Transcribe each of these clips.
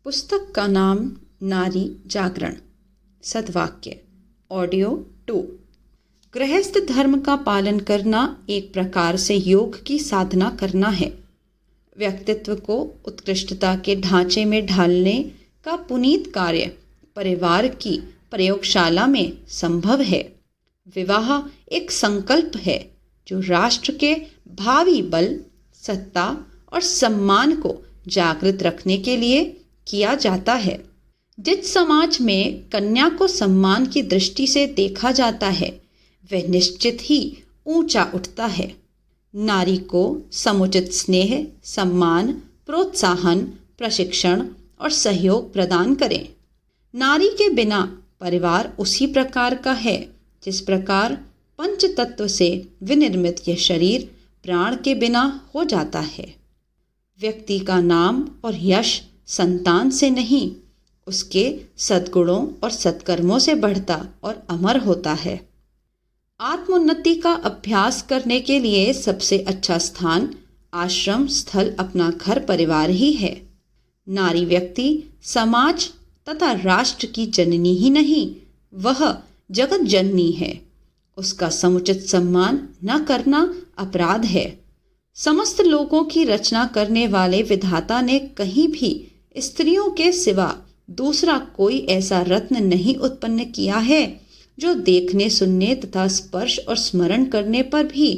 पुस्तक का नाम नारी जागरण। सद्वाक्य ऑडियो 2। गृहस्थ धर्म का पालन करना एक प्रकार से योग की साधना करना है। व्यक्तित्व को उत्कृष्टता के ढांचे में ढालने का पुनीत कार्य परिवार की प्रयोगशाला में संभव है। विवाह एक संकल्प है जो राष्ट्र के भावी बल, सत्ता और सम्मान को जागृत रखने के लिए किया जाता है। जिस समाज में कन्या को सम्मान की दृष्टि से देखा जाता है वह निश्चित ही ऊंचा उठता है। नारी को समुचित स्नेह, सम्मान, प्रोत्साहन, प्रशिक्षण और सहयोग प्रदान करें। नारी के बिना परिवार उसी प्रकार का है जिस प्रकार पंच तत्व से विनिर्मित यह शरीर प्राण के बिना हो जाता है। व्यक्ति का नाम और यश संतान से नहीं, उसके सद्गुणों और सत्कर्मों से बढ़ता और अमर होता है। आत्मोन्नति का अभ्यास करने के लिए सबसे अच्छा स्थान आश्रम स्थल अपना घर परिवार ही है। नारी व्यक्ति समाज तथा राष्ट्र की जननी ही नहीं, वह जगत जननी है। उसका समुचित सम्मान न करना अपराध है। समस्त लोगों की रचना करने वाले विधाता ने कहीं भी स्त्रियों के सिवा दूसरा कोई ऐसा रत्न नहीं उत्पन्न किया है जो देखने, सुनने तथा स्पर्श और स्मरण करने पर भी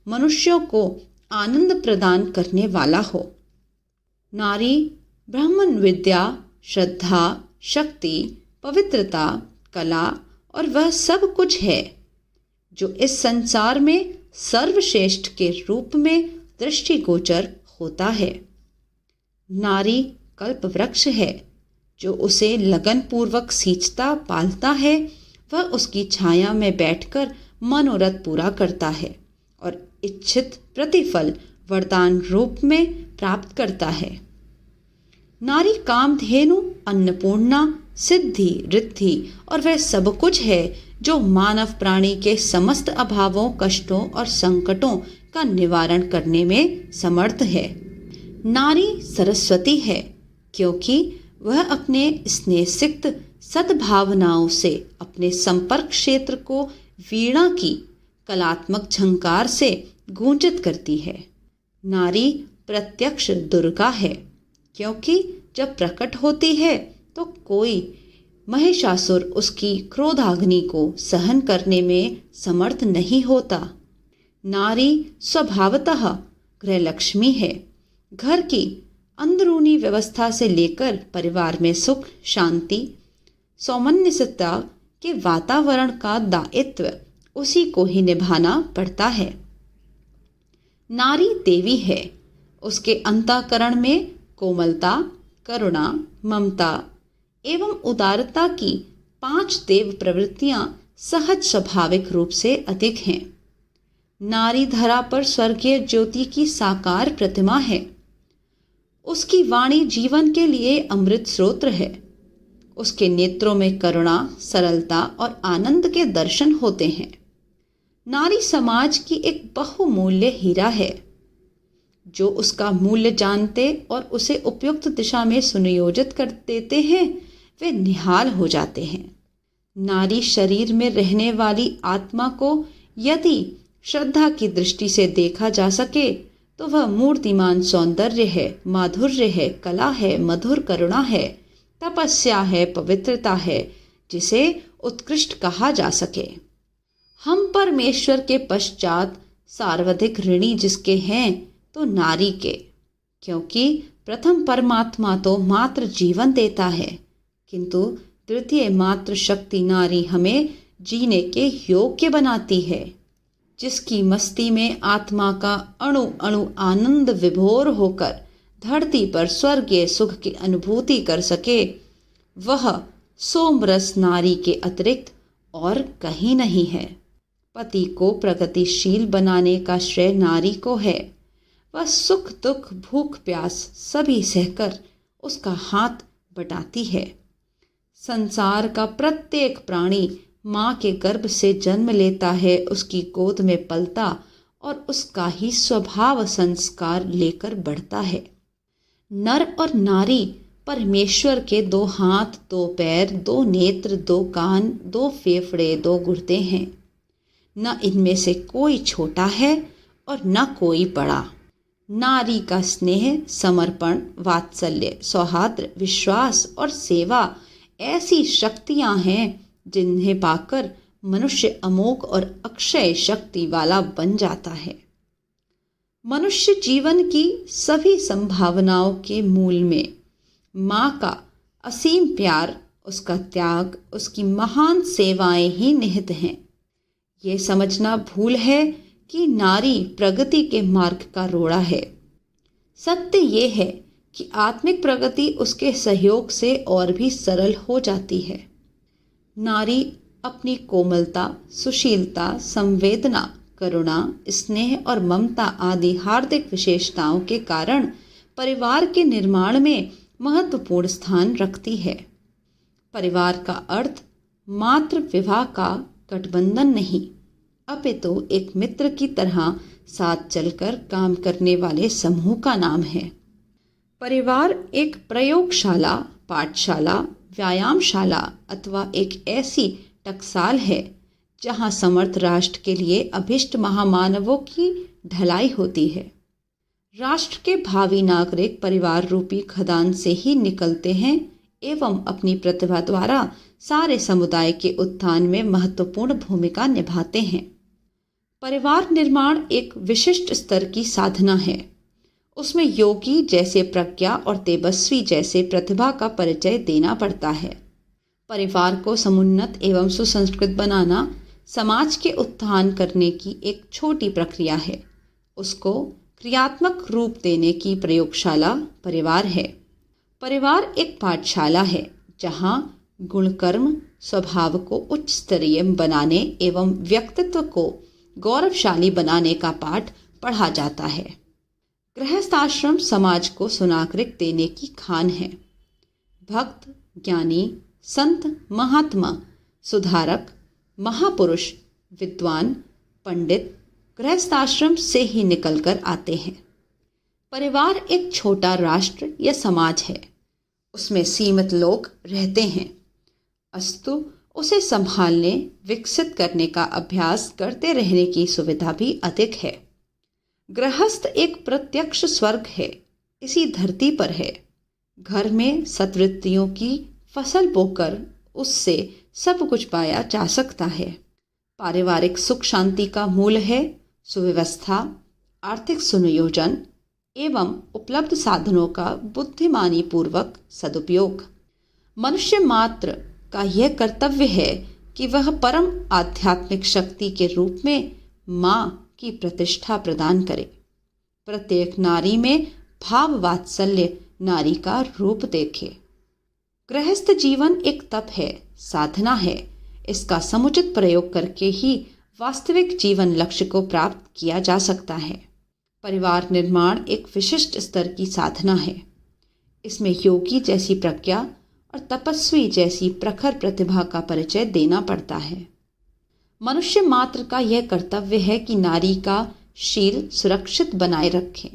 मनुष्यों को आनंद प्रदान करने वाला हो। नारी ब्राह्मण विद्या, श्रद्धा, शक्ति, पवित्रता, कला और वह सब कुछ है जो इस संसार में सर्वश्रेष्ठ के रूप में दृष्टिगोचर होता है। नारी कल्प वृक्ष है जो उसे लगन पूर्वक सींचता पालता है। वह उसकी छाया में बैठकर मनोरथ पूरा करता है और इच्छित प्रतिफल वरदान रूप में प्राप्त करता है। नारी कामधेनु, अन्नपूर्णा, सिद्धि, रिद्धि और वह सब कुछ है जो मानव प्राणी के समस्त अभावों, कष्टों और संकटों का निवारण करने में समर्थ है। नारी सरस्वती है क्योंकि वह अपने स्नेहसिक्त सद्भावनाओं से अपने संपर्क क्षेत्र को वीणा की कलात्मक झंकार से गूंजित करती है। नारी प्रत्यक्ष दुर्गा है क्योंकि जब प्रकट होती है तो कोई महिषासुर उसकी क्रोधाग्नि को सहन करने में समर्थ नहीं होता। नारी स्वभावतः गृहलक्ष्मी है। घर की अंदरूनी व्यवस्था से लेकर परिवार में सुख, शांति, सौमनस्यता के वातावरण का दायित्व उसी को ही निभाना पड़ता है। नारी देवी है। उसके अंतःकरण में कोमलता, करुणा, ममता एवं उदारता की 5 देव प्रवृत्तियां सहज स्वाभाविक रूप से अधिक हैं। नारी धरा पर स्वर्गीय ज्योति की साकार प्रतिमा है। उसकी वाणी जीवन के लिए अमृत स्रोत है। उसके नेत्रों में करुणा, सरलता और आनंद के दर्शन होते हैं। नारी समाज की एक बहुमूल्य हीरा है। जो उसका मूल्य जानते और उसे उपयुक्त दिशा में सुनियोजित कर देते हैं वे निहाल हो जाते हैं। नारी शरीर में रहने वाली आत्मा को यदि श्रद्धा की दृष्टि से देखा जा सके तो वह मूर्तिमान सौंदर्य है, माधुर्य है, कला है, मधुर करुणा है, तपस्या है, पवित्रता है, जिसे उत्कृष्ट कहा जा सके। हम परमेश्वर के पश्चात सर्वाधिक ऋणी जिसके हैं तो नारी के, क्योंकि प्रथम परमात्मा तो मात्र जीवन देता है किंतु द्वितीय मात्र शक्ति नारी हमें जीने के योग्य बनाती है। जिसकी मस्ती में आत्मा का अणु अणु आनंद विभोर होकर धरती पर स्वर्गीय सुख की अनुभूति कर सके वह सोमरस नारी के अतिरिक्त और कहीं नहीं है। पति को प्रगतिशील बनाने का श्रेय नारी को है। वह सुख दुख, भूख प्यास सभी सहकर उसका हाथ बटाती है। संसार का प्रत्येक प्राणी माँ के गर्भ से जन्म लेता है, उसकी गोद में पलता और उसका ही स्वभाव संस्कार लेकर बढ़ता है। नर और नारी परमेश्वर के 2 हाथ, 2 पैर, 2 नेत्र, 2 कान, 2 फेफड़े, 2 गुर्दे हैं। न इनमें से कोई छोटा है और न कोई बड़ा। नारी का स्नेह, समर्पण, वात्सल्य, सौहार्द, विश्वास और सेवा ऐसी शक्तियां हैं जिन्हें पाकर मनुष्य अमोघ और अक्षय शक्ति वाला बन जाता है। मनुष्य जीवन की सभी संभावनाओं के मूल में माँ का असीम प्यार, उसका त्याग, उसकी महान सेवाएं ही निहित हैं। ये समझना भूल है कि नारी प्रगति के मार्ग का रोड़ा है। सत्य ये है कि आत्मिक प्रगति उसके सहयोग से और भी सरल हो जाती है। नारी अपनी कोमलता, सुशीलता, संवेदना, करुणा, स्नेह और ममता आदि हार्दिक विशेषताओं के कारण परिवार के निर्माण में महत्वपूर्ण स्थान रखती है। परिवार का अर्थ मात्र विवाह का गठबंधन नहीं, अपितु एक मित्र की तरह साथ चलकर काम करने वाले समूह का नाम है। परिवार एक प्रयोगशाला, पाठशाला, व्यायामशाला अथवा एक ऐसी टकसाल है जहां समर्थ राष्ट्र के लिए अभिष्ट महामानवों की ढलाई होती है। राष्ट्र के भावी नागरिक परिवार रूपी खदान से ही निकलते हैं एवं अपनी प्रतिभा द्वारा सारे समुदाय के उत्थान में महत्वपूर्ण भूमिका निभाते हैं। परिवार निर्माण एक विशिष्ट स्तर की साधना है। उसमें योगी जैसे प्रज्ञा और तेजस्वी जैसे प्रतिभा का परिचय देना पड़ता है। परिवार को समुन्नत एवं सुसंस्कृत बनाना समाज के उत्थान करने की एक छोटी प्रक्रिया है। उसको क्रियात्मक रूप देने की प्रयोगशाला परिवार है। परिवार एक पाठशाला है जहाँ गुणकर्म स्वभाव को उच्च स्तरीय बनाने एवं व्यक्तित्व को गौरवशाली बनाने का पाठ पढ़ा जाता है। गृहस्थ आश्रम समाज को सुनागरिक देने की खान है। भक्त, ज्ञानी, संत, महात्मा, सुधारक, महापुरुष, विद्वान, पंडित गृहस्थ आश्रम से ही निकलकर आते हैं। परिवार एक छोटा राष्ट्र या समाज है। उसमें सीमित लोग रहते हैं, अस्तु उसे संभालने, विकसित करने का अभ्यास करते रहने की सुविधा भी अधिक है। गृहस्थ एक प्रत्यक्ष स्वर्ग है, इसी धरती पर है। घर में सद्वृत्तियों की फसल बोकर उससे सब कुछ पाया जा सकता है। पारिवारिक सुख शांति का मूल है सुव्यवस्था, आर्थिक सुनियोजन एवं उपलब्ध साधनों का बुद्धिमानी पूर्वक सदुपयोग। मनुष्य मात्र का यह कर्तव्य है कि वह परम आध्यात्मिक शक्ति के रूप में माँ की प्रतिष्ठा प्रदान करे। प्रत्येक नारी में भाव वात्सल्य नारी का रूप देखे। गृहस्थ जीवन एक तप है, साधना है। इसका समुचित प्रयोग करके ही वास्तविक जीवन लक्ष्य को प्राप्त किया जा सकता है। परिवार निर्माण एक विशिष्ट स्तर की साधना है। इसमें योगी जैसी प्रज्ञा और तपस्वी जैसी प्रखर प्रतिभा का परिचय देना पड़ता है। मनुष्य मात्र का यह कर्तव्य है कि नारी का शील सुरक्षित बनाए रखें,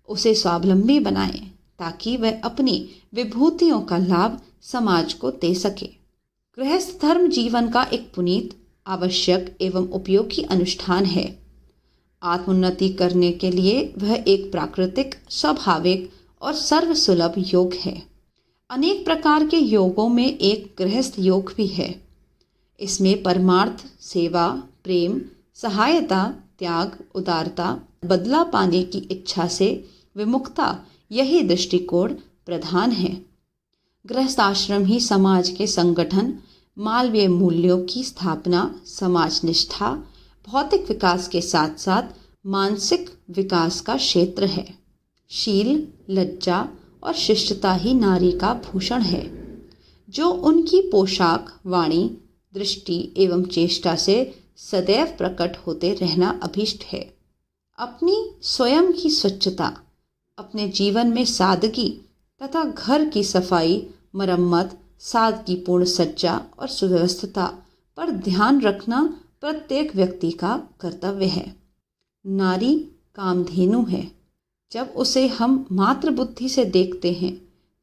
उसे स्वावलंबी बनाएं ताकि वह अपनी विभूतियों का लाभ समाज को दे सके। गृहस्थ धर्म जीवन का एक पुनीत, आवश्यक एवं उपयोगी अनुष्ठान है। आत्मोन्नति करने के लिए वह एक प्राकृतिक, स्वाभाविक और सर्वसुलभ योग है। अनेक प्रकार के योगों में एक गृहस्थ योग भी है। इसमें परमार्थ, सेवा, प्रेम, सहायता, त्याग, उदारता, बदला पाने की इच्छा से विमुक्ता, यही दृष्टिकोण प्रधान है। गृहस्थ आश्रम ही समाज के संगठन, मानवीय मूल्यों की स्थापना, समाज निष्ठा, भौतिक विकास के साथ साथ मानसिक विकास का क्षेत्र है। शील, लज्जा और शिष्टता ही नारी का भूषण है, जो उनकी पोशाक, वाणी, दृष्टि एवं चेष्टा से सदैव प्रकट होते रहना अभीष्ट है। अपनी स्वयं की स्वच्छता, अपने जीवन में सादगी तथा घर की सफाई, मरम्मत, सादगीपूर्ण सज्जा और सुव्यवस्था पर ध्यान रखना प्रत्येक व्यक्ति का कर्तव्य है। नारी कामधेनु है। जब उसे हम मात्र बुद्धि से देखते हैं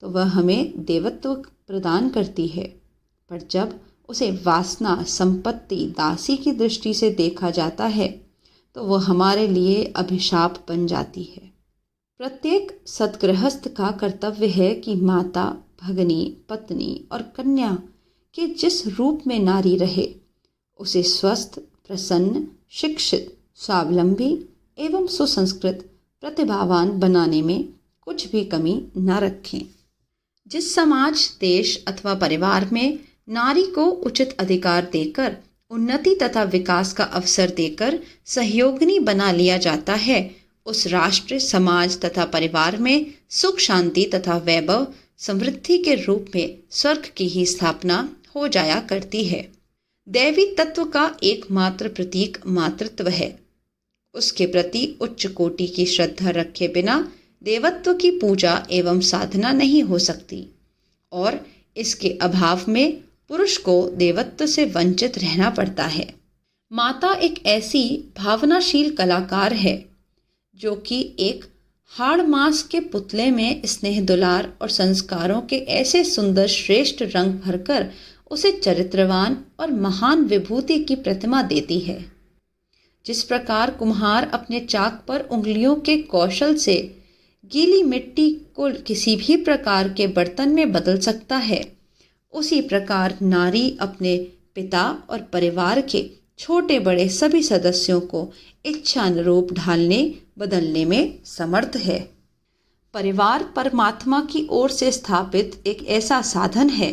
तो वह हमें देवत्व प्रदान करती है, पर जब उसे वासना, संपत्ति, दासी की दृष्टि से देखा जाता है तो वह हमारे लिए अभिशाप बन जाती है। प्रत्येक सद्गृहस्थ का कर्तव्य है कि माता, भगिनी, पत्नी और कन्या के जिस रूप में नारी रहे, उसे स्वस्थ, प्रसन्न, शिक्षित, स्वावलंबी एवं सुसंस्कृत, प्रतिभावान बनाने में कुछ भी कमी न रखें। जिस समाज, देश अथवा परिवार में नारी को उचित अधिकार देकर, उन्नति तथा विकास का अवसर देकर सहयोगिनी बना लिया जाता है, उस राष्ट्र, समाज तथा परिवार में सुख, शांति तथा वैभव, समृद्धि के रूप में स्वर्ग की ही स्थापना हो जाया करती है। दैवी तत्व का एकमात्र प्रतीक मातृत्व है। उसके प्रति उच्च कोटि की श्रद्धा रखे बिना देवत्व की पूजा एवं साधना नहीं हो सकती और इसके अभाव में पुरुष को देवत्व से वंचित रहना पड़ता है। माता एक ऐसी भावनाशील कलाकार है जो कि एक हाड़ मांस के पुतले में स्नेह, दुलार और संस्कारों के ऐसे सुंदर श्रेष्ठ रंग भरकर उसे चरित्रवान और महान विभूति की प्रतिमा देती है। जिस प्रकार कुम्हार अपने चाक पर उंगलियों के कौशल से गीली मिट्टी को किसी भी प्रकार के बर्तन में बदल सकता है, उसी प्रकार नारी अपने पिता और परिवार के छोटे बड़े सभी सदस्यों को इच्छानुरूप ढालने, बदलने में समर्थ है। परिवार परमात्मा की ओर से स्थापित एक ऐसा साधन है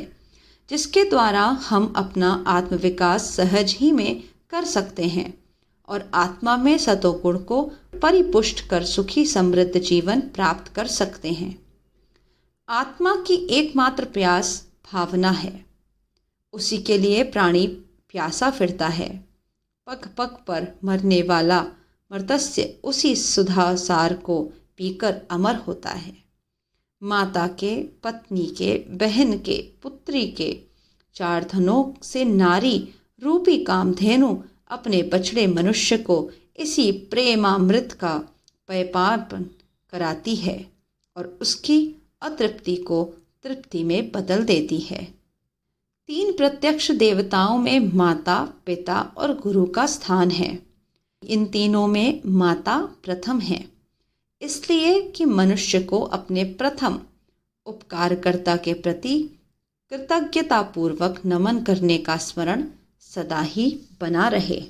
जिसके द्वारा हम अपना आत्मविकास सहज ही में कर सकते हैं और आत्मा में सतोगुण को परिपुष्ट कर सुखी समृद्ध जीवन प्राप्त कर सकते हैं। आत्मा की एकमात्र प्यास भावना है। उसी के लिए प्राणी प्यासा फिरता है। पग पग पर मरने वाला मर्त्य उसी सुधा सार को पीकर अमर होता है। माता के, पत्नी के, बहन के, पुत्री के चार धनों से नारी रूपी कामधेनु अपने बछड़े मनुष्य को इसी प्रेमामृत का पेयपान कराती है और उसकी अतृप्ति को तृप्ति में बदल देती है। 3 प्रत्यक्ष देवताओं में माता, पिता और गुरु का स्थान है। इन तीनों में माता प्रथम है, इसलिए कि मनुष्य को अपने प्रथम उपकारकर्ता के प्रति कृतज्ञतापूर्वक नमन करने का स्मरण सदा ही बना रहे।